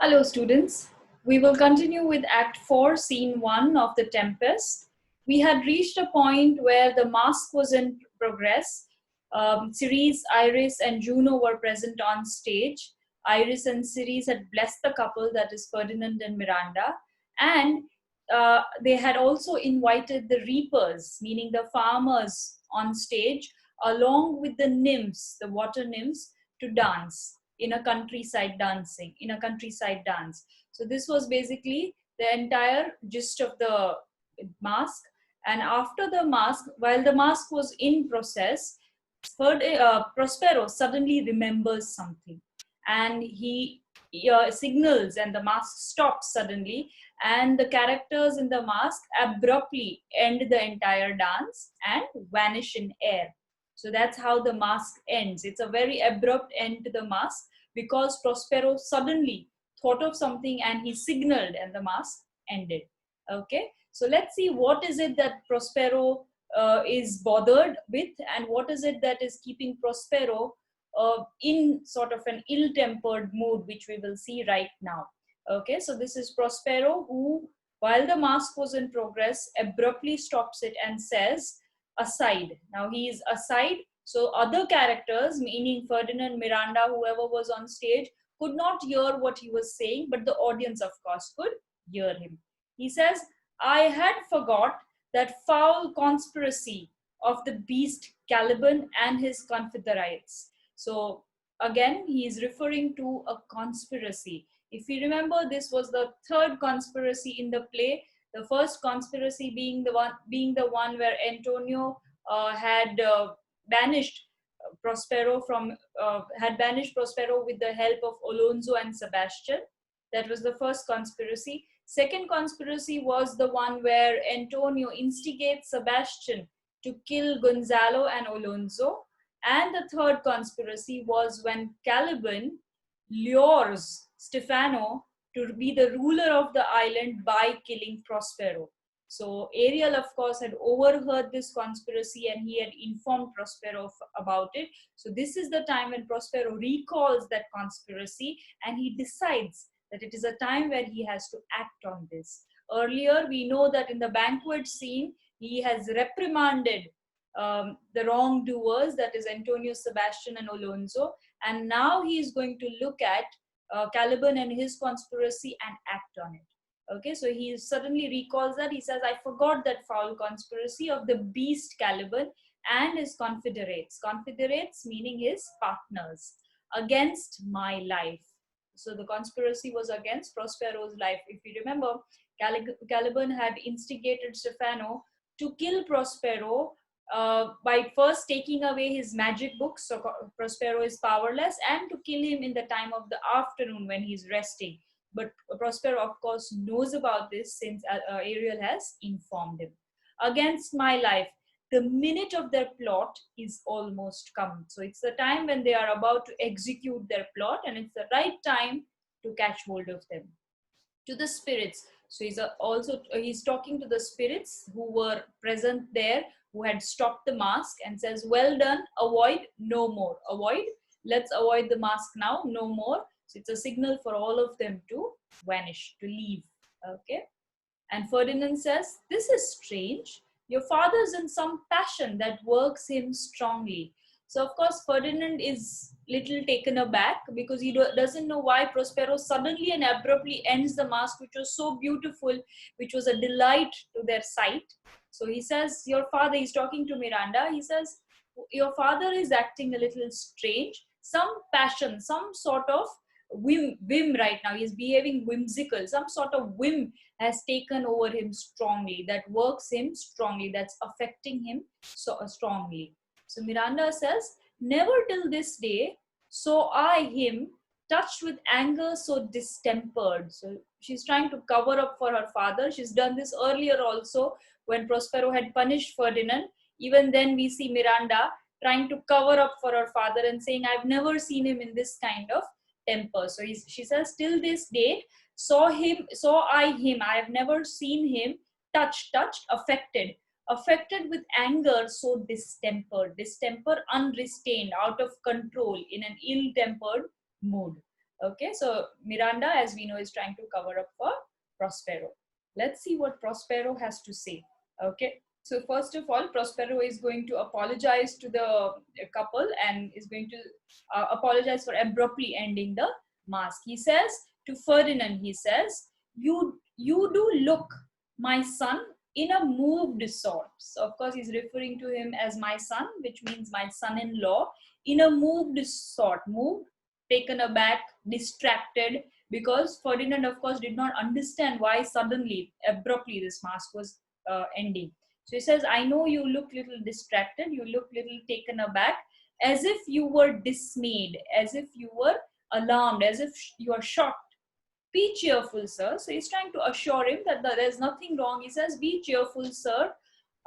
Hello, students. We will continue with Act 4, Scene 1 of The Tempest. We had reached a point where the masque was in progress. Ceres, Iris, and Juno were present on stage. Iris and Ceres had blessed the couple, that is Ferdinand and Miranda, and they had also invited the reapers, meaning the farmers, on stage, along with the nymphs, the water nymphs, to dance in a countryside dance. So this was basically the entire gist of the mask. And after the mask, while the mask was in process, Prospero suddenly remembers something, and he signals, and the mask stops suddenly, and the characters in the mask abruptly end the entire dance and vanish in air. So that's how the mask ends. It's a very abrupt end to the mask because Prospero suddenly thought of something and he signaled, and the mask ended. Okay, so let's see what is it that Prospero is bothered with, and what is it that is keeping Prospero in sort of an ill-tempered mood, which we will see right now. Okay, so this is Prospero, who, while the mask was in progress, abruptly stops it and says, aside. Now he is aside, so other characters, meaning Ferdinand, Miranda, whoever was on stage, could not hear what he was saying, but the audience, of course, could hear him. He says, I had forgot that foul conspiracy of the beast Caliban and his confederates. So again, he is referring to a conspiracy. If you remember, this was the third conspiracy in the play. The first conspiracy being the one where Antonio had banished Prospero with the help of Alonso and Sebastian. That was the first conspiracy. Second conspiracy was the one where Antonio instigates Sebastian to kill Gonzalo and Alonso. And the third conspiracy was when Caliban lures Stefano to be the ruler of the island by killing Prospero. So Ariel, of course, had overheard this conspiracy and he had informed Prospero about it. So this is the time when Prospero recalls that conspiracy and he decides that it is a time where he has to act on this. Earlier, we know that in the banquet scene, he has reprimanded the wrongdoers, that is Antonio, Sebastian, and Alonso. And now he is going to look at Caliban and his conspiracy and act on it. Okay, so he suddenly recalls that. He says, I forgot that foul conspiracy of the beast Caliban and his confederates. Confederates meaning his partners, against my life. So the conspiracy was against Prospero's life. If you remember, Caliban had instigated Stefano to kill Prospero by first taking away his magic books, so Prospero is powerless, and to kill him in the time of the afternoon when he's resting. But Prospero, of course, knows about this since Ariel has informed him. Against my life, the minute of their plot is almost come. So it's the time when they are about to execute their plot, and it's the right time to catch hold of them. To the spirits. So he's talking to the spirits who were present there, who had stopped the mask, and says, well done, avoid, no more. Avoid, let's avoid the mask now, no more. So it's a signal for all of them to vanish, to leave. Okay. And Ferdinand says, this is strange. Your father's in some passion that works him strongly. So of course, Ferdinand is little taken aback because he doesn't know why Prospero suddenly and abruptly ends the mask, which was so beautiful, which was a delight to their sight. So he says, your father, he's talking to Miranda, he says, your father is acting a little strange, some passion, some sort of whim right now. He's behaving whimsical, some sort of whim has taken over him strongly, that works him strongly, that's affecting him so strongly. So Miranda says, never till this day saw I him touched with anger so distempered. So she's trying to cover up for her father. She's done this earlier also when Prospero had punished Ferdinand. Even then we see Miranda trying to cover up for her father and saying, I've never seen him in this kind of temper. So she says, till this day saw I him, I have never seen him touched, affected with anger so distempered, distemper, unrestrained, out of control, in an ill-tempered mood. Okay, so Miranda, as we know, is trying to cover up for Prospero. Let's see what Prospero has to say. Okay, so first of all, Prospero is going to apologize to the couple and is going to apologize for abruptly ending the mask. He says to Ferdinand, he says, you do look, my son, in a moved sort. So of course, he's referring to him as my son, which means my son-in-law, in a moved sort. Moved, taken aback, distracted, because Ferdinand, of course, did not understand why suddenly, abruptly, this mask was ending. So he says, I know you look little distracted, you look little taken aback, as if you were dismayed, as if you were alarmed, as if you are shocked. Be cheerful, sir. So he's trying to assure him that there's nothing wrong. He says, be cheerful, sir.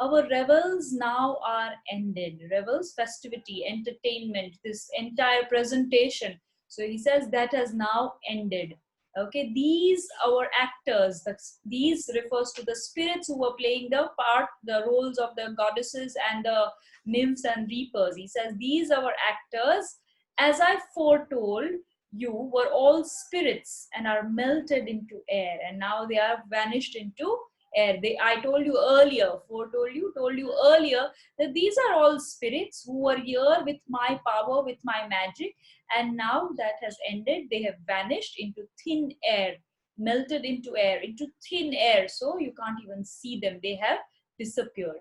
Our revels now are ended. Revels, festivity, entertainment, this entire presentation. So he says that has now ended. Okay, these our actors, these refers to the spirits who were playing the part, the roles of the goddesses and the nymphs and reapers. He says, these our actors, as I foretold, you were all spirits and are melted into air, and now they are vanished into air. I told you earlier, told you earlier that these are all spirits who were here with my power, with my magic, and now that has ended. They have vanished into thin air, melted into air, into thin air, so you can't even see them. They have disappeared.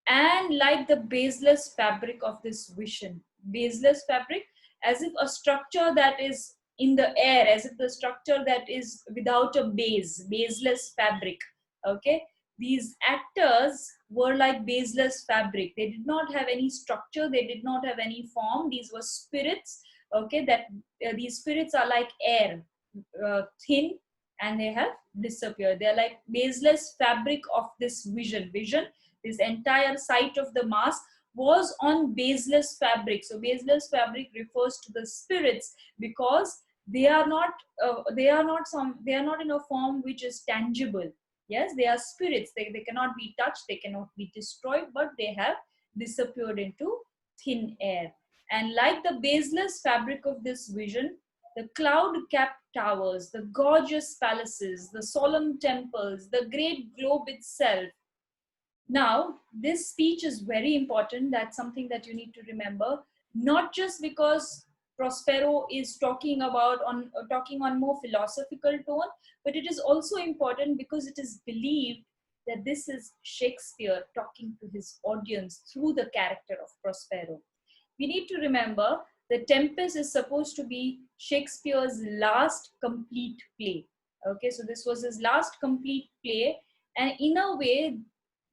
And like the baseless fabric of this vision, baseless fabric, as if a structure that is in the air, as if the structure that is without a base, baseless fabric. Okay, these actors were like baseless fabric. They did not have any structure, they did not have any form. These were spirits. Okay, that these spirits are like air, thin, and they have disappeared. They are like baseless fabric of this vision. This entire site of the mask was on baseless fabric. So baseless fabric refers to the spirits, because they are not in a form which is tangible. Yes, they are spirits. They cannot be touched, they cannot be destroyed, but they have disappeared into thin air. And like the baseless fabric of this vision, the cloud-capped towers, the gorgeous palaces, the solemn temples, the great globe itself. Now, this speech is very important. That's something that you need to remember, not just because Prospero is talking on more philosophical tone, but it is also important because it is believed that this is Shakespeare talking to his audience through the character of Prospero. We need to remember the Tempest is supposed to be Shakespeare's last complete play. Okay, so this was his last complete play, and in a way,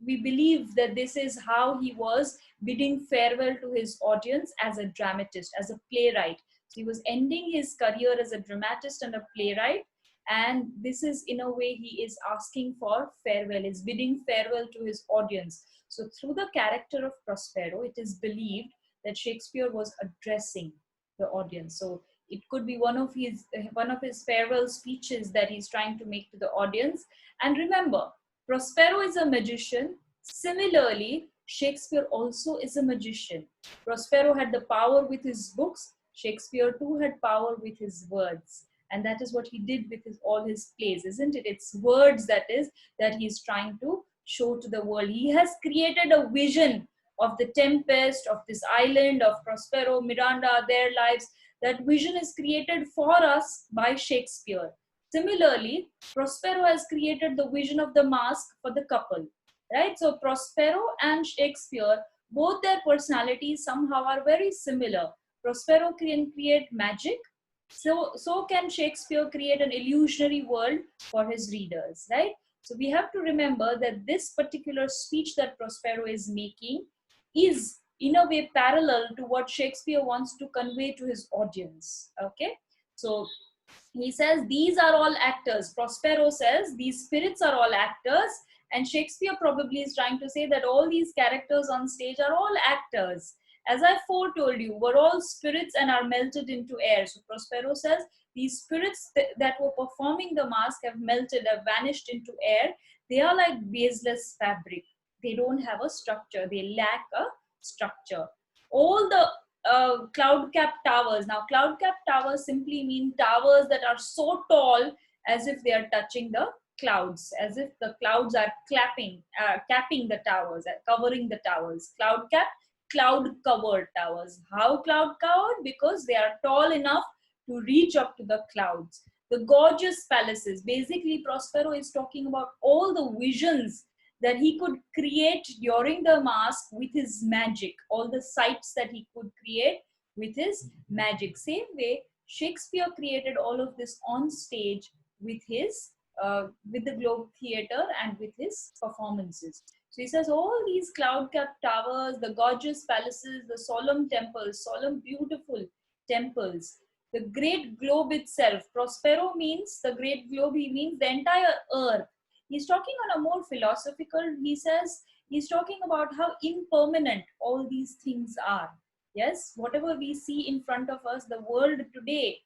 we believe that this is how he was bidding farewell to his audience as a dramatist, as a playwright. So he was ending his career as a dramatist and a playwright, and this is, in a way, he is asking for farewell, is bidding farewell to his audience. So through the character of Prospero, it is believed that Shakespeare was addressing the audience. So it could be one of his farewell speeches that he's trying to make to the audience. And remember, Prospero is a magician. Similarly, Shakespeare also is a magician. Prospero had the power with his books. Shakespeare too had power with his words. And that is what he did with all his plays, isn't it? It's words that he's trying to show to the world. He has created a vision of the Tempest, of this island, of Prospero, Miranda, their lives. That vision is created for us by Shakespeare. Similarly, Prospero has created the vision of the mask for the couple, right? So Prospero and Shakespeare, both their personalities somehow are very similar. Prospero can create magic, so can Shakespeare create an illusionary world for his readers, right? So we have to remember that this particular speech that Prospero is making is in a way parallel to what Shakespeare wants to convey to his audience. Okay, so he says these are all actors. Prospero says these spirits are all actors, and Shakespeare probably is trying to say that all these characters on stage are all actors. As I foretold you, were all spirits and are melted into air. So Prospero says these spirits that were performing the mask have melted, have vanished into air. They are like baseless fabric. They don't have a structure. They lack a structure. All the cloud cap towers. Now, cloud cap towers simply mean towers that are so tall as if they are touching the clouds, as if the clouds are capping the towers, covering the towers. Cloud cap, cloud covered towers. How cloud covered? Because they are tall enough to reach up to the clouds. The gorgeous palaces. Basically, Prospero is talking about all the visions that he could create during the mask with his magic, all the sights that he could create with his magic. Same way, Shakespeare created all of this on stage with his with the Globe Theatre and with his performances. So he says all these cloud-capped towers, the gorgeous palaces, the solemn temples, solemn beautiful temples, the great globe itself. Prospero means the great globe, he means the entire earth. He's talking on a more philosophical, he says, he's talking about how impermanent all these things are. Yes, whatever we see in front of us, the world today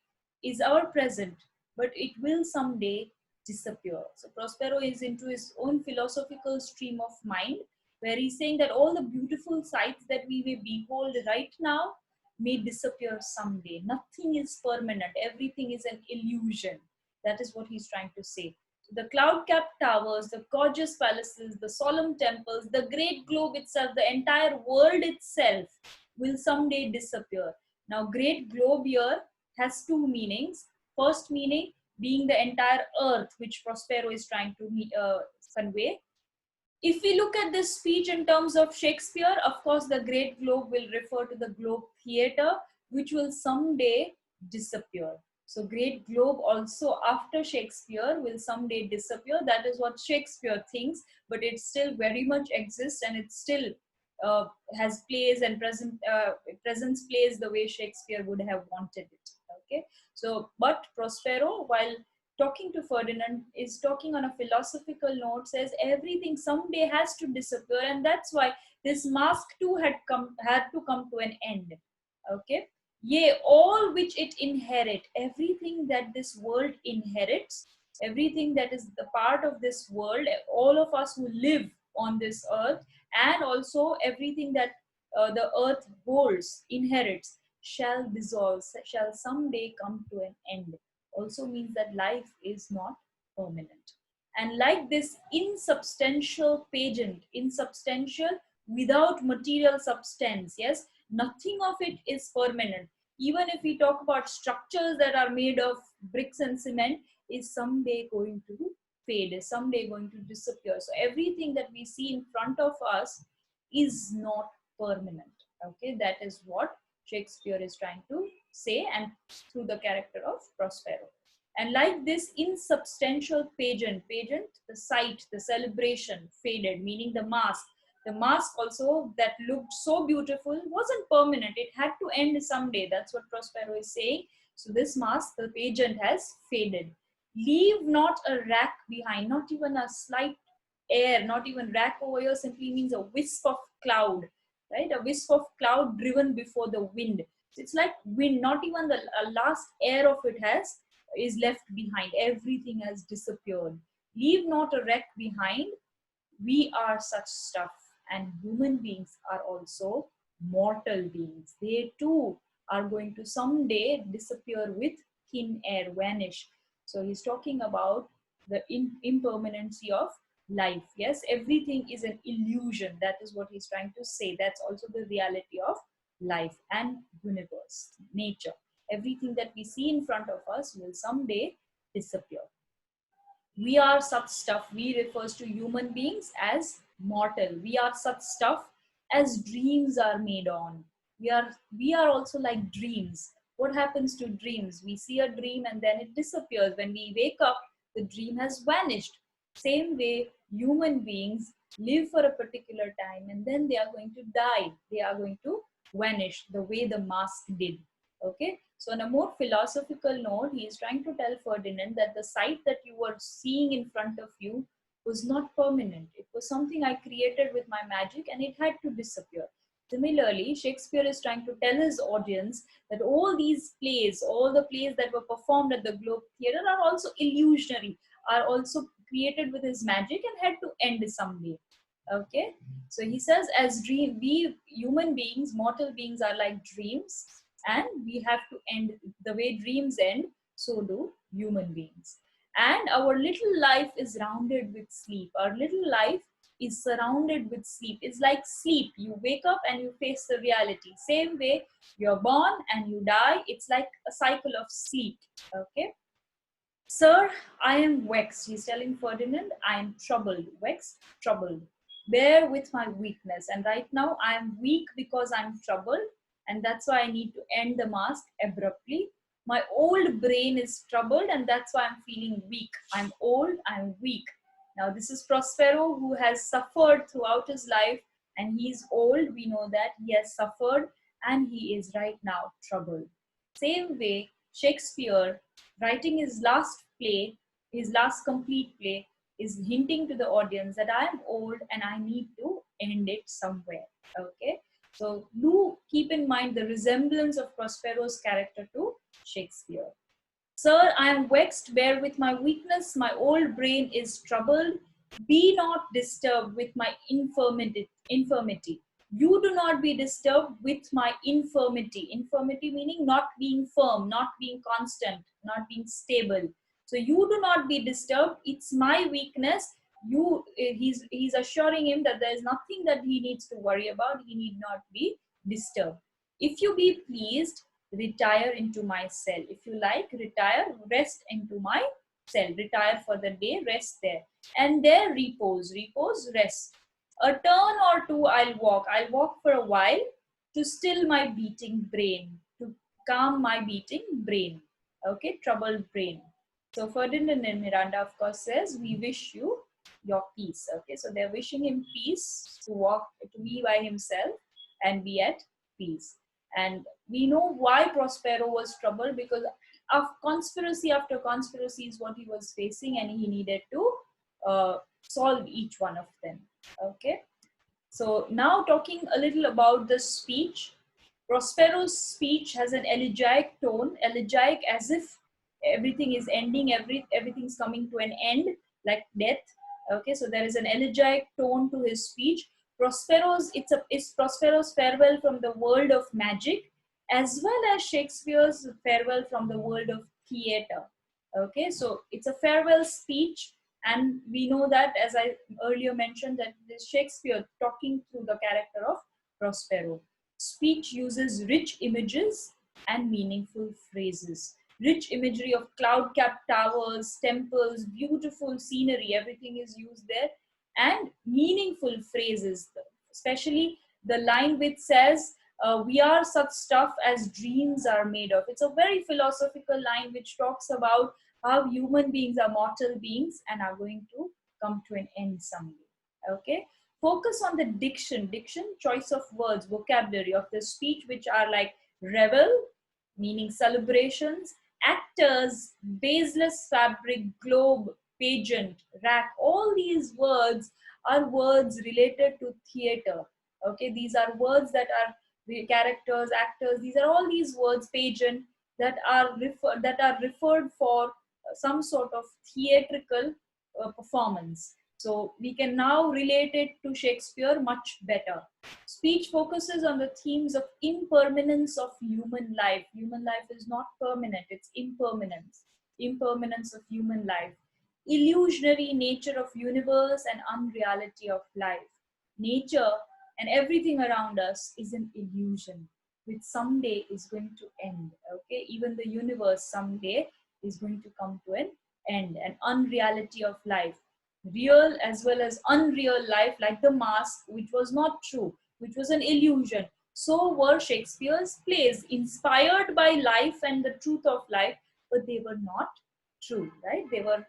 is our present, but it will someday disappear. So Prospero is into his own philosophical stream of mind, where he's saying that all the beautiful sights that we may behold right now may disappear someday. Nothing is permanent, everything is an illusion. That is what he's trying to say. The cloud-capped towers, the gorgeous palaces, the solemn temples, the great globe itself, the entire world itself will someday disappear. Now, great globe here has two meanings. First meaning being the entire earth, which Prospero is trying to convey. If we look at this speech in terms of Shakespeare, of course, the great globe will refer to the Globe Theatre, which will someday disappear. So great globe also after Shakespeare will someday disappear. That is what Shakespeare thinks, but it still very much exists, and it still has plays and presence plays the way Shakespeare would have wanted it. Okay, so but Prospero, while talking to Ferdinand, is talking on a philosophical note, says everything someday has to disappear, and that's why this mask too had to come to an end. Okay, yea, all which it inherit, everything that this world inherits, everything that is the part of this world, all of us who live on this earth, and also everything that the earth holds, inherits, shall dissolve, shall someday come to an end. Also means that life is not permanent. And like this insubstantial pageant, insubstantial without material substance, yes, nothing of it is permanent. Even if we talk about structures that are made of bricks and cement, is someday going to fade, is someday going to disappear. So everything that we see in front of us is not permanent. Okay, that is what Shakespeare is trying to say, and through the character of Prospero. And like this insubstantial pageant, the sight, the celebration faded, meaning the mask. The mask also that looked so beautiful wasn't permanent. It had to end someday. That's what Prospero is saying. So this mask, the pageant, has faded. Leave not a rack behind, not even a slight air, not even rack over here simply means a wisp of cloud, right? A wisp of cloud driven before the wind. It's like wind, not even the last air of it is left behind. Everything has disappeared. Leave not a wreck behind. We are such stuff, and human beings are also mortal beings. They too are going to someday disappear with thin air, vanish. So he's talking about the impermanency of life. Yes, everything is an illusion. That is what he's trying to say. That's also the reality of life and universe, nature. Everything that we see in front of us will someday disappear. We are such stuff. We refers to human beings as mortal. We are such stuff as dreams are made on. We are also like dreams. What happens to dreams? We see a dream and then it disappears. When we wake up, the dream has vanished. Same way, human beings live for a particular time and then they are going to die. They are going to vanish the way the mask did. Okay, so on a more philosophical note, he is trying to tell Ferdinand that the sight that you were seeing in front of you was not permanent. It was something I created with my magic and it had to disappear. Similarly, Shakespeare is trying to tell his audience that all these plays, all the plays that were performed at the Globe Theatre are also illusionary, are also created with his magic and had to end someday. Okay, so he says, as we human beings, mortal beings, are like dreams, and we have to end the way dreams end, so do human beings. And our little life is rounded with sleep. Our little life is surrounded with sleep. It's like sleep. You wake up and you face the reality. Same way, you're born and you die. It's like a cycle of sleep. Okay. Sir, I am vexed. He's telling Ferdinand, I am troubled. Vexed, troubled. Bear with my weakness. And right now, I am weak because I'm troubled. And that's why I need to end the mask abruptly. My old brain is troubled, and that's why I'm feeling weak. I'm old, I'm weak. Now, this is Prospero, who has suffered throughout his life, and he's old. We know that he has suffered, and he is right now troubled. Same way, Shakespeare, writing his last play, his last complete play, is hinting to the audience that I am old and I need to end it somewhere. Okay, so do keep in mind the resemblance of Prospero's character to Shakespeare. Sir, I am vexed, bear with my weakness, my old brain is troubled. Be not disturbed with my infirmity. You do not be disturbed with my infirmity. Infirmity meaning not being firm, not being constant, not being stable. So you do not be disturbed. It's my weakness. He's assuring him that there is nothing that he needs to worry about. He need not be disturbed. If you be pleased, retire into my cell. If you like, retire, rest into my cell. Retire for the day, rest there. And there repose, rest. A turn or two I'll walk for a while to still my beating brain, to calm my beating brain. Okay, troubled brain. So Ferdinand and Miranda, of course, says, we wish you your peace. Okay, so they're wishing him peace, to be by himself and be at peace. And we know why Prospero was troubled, because of conspiracy after conspiracy is what he was facing, and he needed to solve each one of them. Okay, so now talking a little about the speech. Prospero's speech has an elegiac tone, elegiac as if everything is ending, everything's coming to an end, like death. Okay, so there is an elegiac tone to his speech. It's Prospero's farewell from the world of magic, as well as Shakespeare's farewell from the world of theater. Okay, so it's a farewell speech, and we know that, as I earlier mentioned, that this Shakespeare talking through the character of Prospero. Speech uses rich images and meaningful phrases. Rich imagery of cloud-capped towers, temples, beautiful scenery, everything is used there. And meaningful phrases, especially the line which says, we are such stuff as dreams are made of. It's a very philosophical line which talks about how human beings are mortal beings and are going to come to an end someday. Okay, focus on the diction, choice of words, vocabulary of the speech, which are like revel, meaning celebrations, actors, baseless fabric, globe, pageant, rack. All these words are words related to theater. Okay, these are words that are the characters, actors. These are all these words, pageant, that are referred for some sort of theatrical performance. So we can now relate it to Shakespeare much better. Speech focuses on the themes of impermanence of human life. Human life is not permanent, it's impermanence. Impermanence of human life. Illusionary nature of universe and unreality of life. Nature and everything around us is an illusion, which someday is going to end. Okay, even the universe someday is going to come to an end. An unreality of life, real as well as unreal life, like the mask, which was not true, which was an illusion. So were Shakespeare's plays, inspired by life and the truth of life, but they were not true, right? They were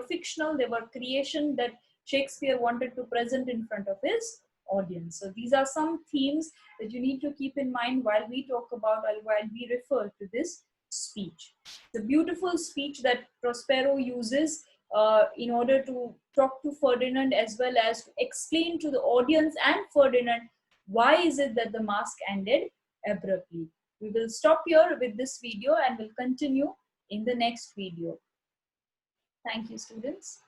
fictional, they were creation that Shakespeare wanted to present in front of his audience. So these are some themes that you need to keep in mind while we talk about, while we refer to this speech. The beautiful speech that Prospero uses in order to talk to Ferdinand, as well as to explain to the audience and Ferdinand why is it that the mask ended abruptly. We will stop here with this video and will continue in the next video. Thank you, students.